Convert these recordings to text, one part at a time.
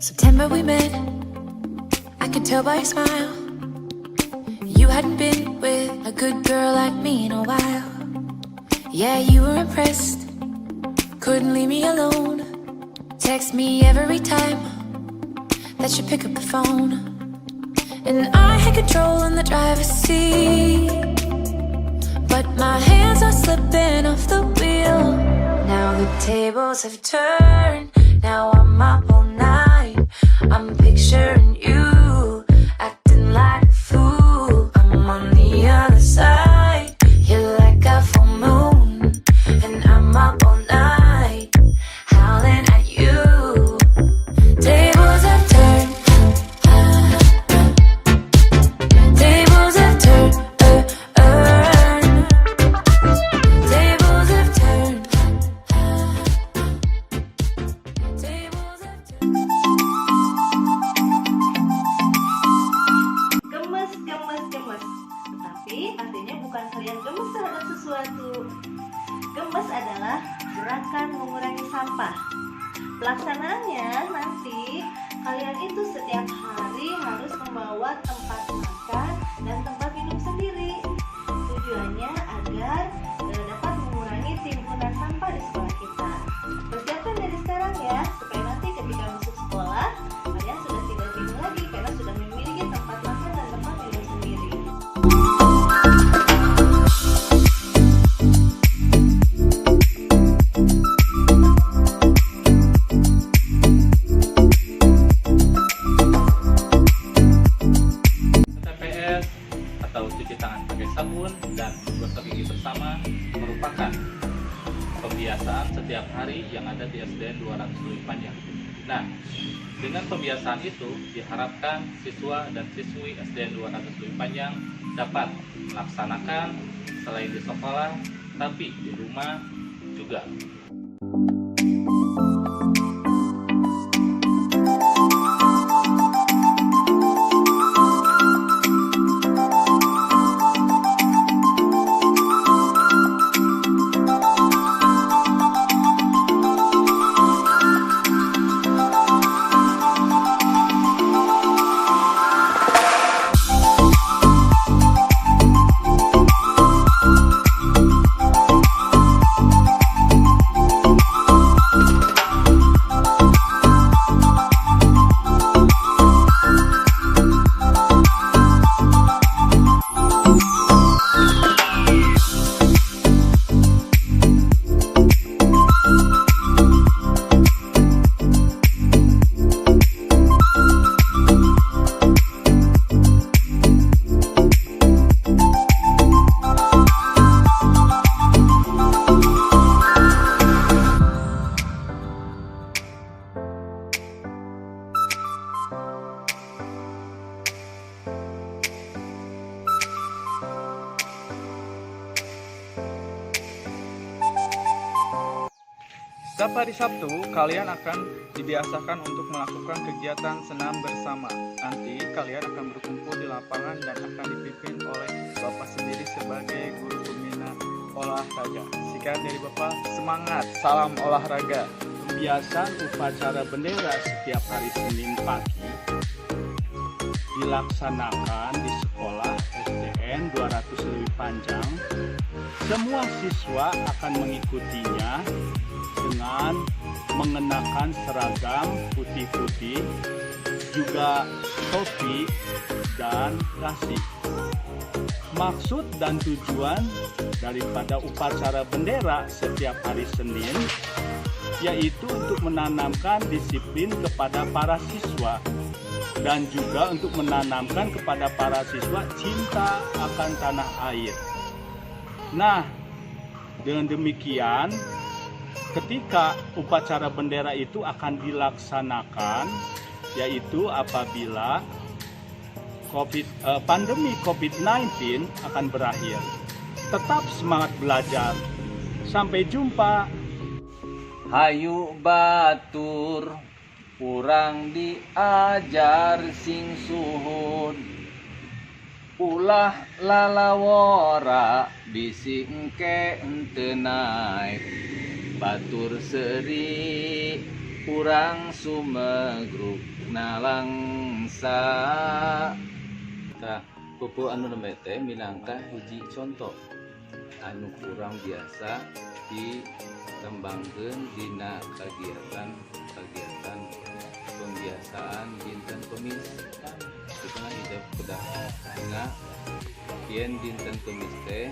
September we met, I could tell by your smile. You hadn't been with a good girl like me in a while. Yeah, you were impressed, couldn't leave me alone. Text me every time that you pick up the phone. And I had control in the driver's seat, but my hands are slipping off the wheel. Now the tables have turned, now I'm up all night. I'm picturing you acting like a fool. I'm on the other side, you're like a full moon, and I'm up all night howling at you. Tables have turned, tables have turned, tables have turned, tables have turned. Gemes. Tetapi artinya bukan kalian gemes terhadap sesuatu. Gemes adalah gerakan mengurangi sampah. Pelaksanaannya nanti kalian itu setiap hari harus membawa tempat makan dan tempat minum sendiri. Tujuannya agar dapat mengurangi timbunan sampah di sekolah kita. Persiapkan dari sekarang ya, supaya nanti ketika masuk sekolah kalian sudah tidak bingung lagi karena sudah memiliki tempat makan dan tempat minum sendiri. TPS atau cuci tangan pakai sabun dan gosok gigi bersama merupakan pembiasaan setiap hari yang ada di SDN 200 Lebih Panjang. Nah, dengan pembiasaan itu diharapkan siswa dan siswi SDN 200 Lebih Panjang dapat melaksanakan selain di sekolah, tapi di rumah juga. Setiap hari Sabtu, kalian akan dibiasakan untuk melakukan kegiatan senam bersama. Nanti kalian akan berkumpul di lapangan dan akan dipimpin oleh Bapak sendiri sebagai guru pembina olahraga. Sekian dari Bapak, semangat, salam olahraga. Pembiasaan upacara bendera setiap hari Senin pagi dilaksanakan di sekolah SDN 200 Lebih Panjang. Semua siswa akan mengikutinya dengan mengenakan seragam putih-putih, juga topi dan dasi. Maksud dan tujuan daripada upacara bendera setiap hari Senin yaitu untuk menanamkan disiplin kepada para siswa dan juga untuk menanamkan kepada para siswa cinta akan tanah air. Nah, dengan demikian ketika upacara bendera itu akan dilaksanakan, yaitu apabila pandemi COVID-19 akan berakhir. Tetap semangat belajar. Sampai jumpa. Hayu batur, urang diajar sing suhun. Ulah lalawora bising ke henteu naik. Batur seri urang sumegruk nalangsa. Tah pupu anu nembe teh minangka hiji contoh anu kurang biasa dikembangkeun dina kagiatan pembiasaan dinten Kemis. Kita hidup kedah dina yen dinten Kemis teh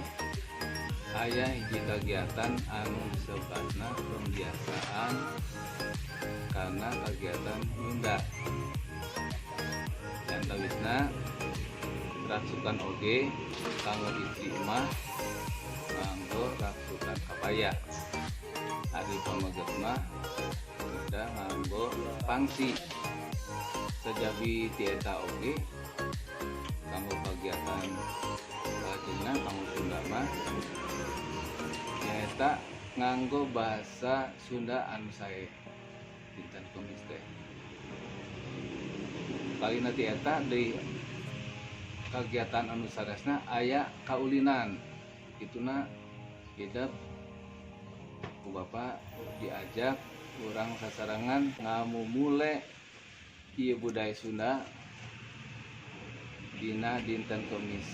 aya hiji kagiatan anu disebutna pembiasaan karena kegiatan Sunda. Yang tawisna rasukan oge kanggo istri mah nganggo rasukan kapaya. Ari pameget mah udah nganggo pangsi. Sejabi tieta oge kanggo kegiatan lajengna kanggo Sunda mah nyaeta nganggo bahasa Sunda anu sae dinten Kemis teh. Kalina tieta deui kagiatan anu saresna aya kaulinan ituna hidup ku bapak diajak urang sasarangan ngamumule ieu budaya Sunda dina dinten Kemis.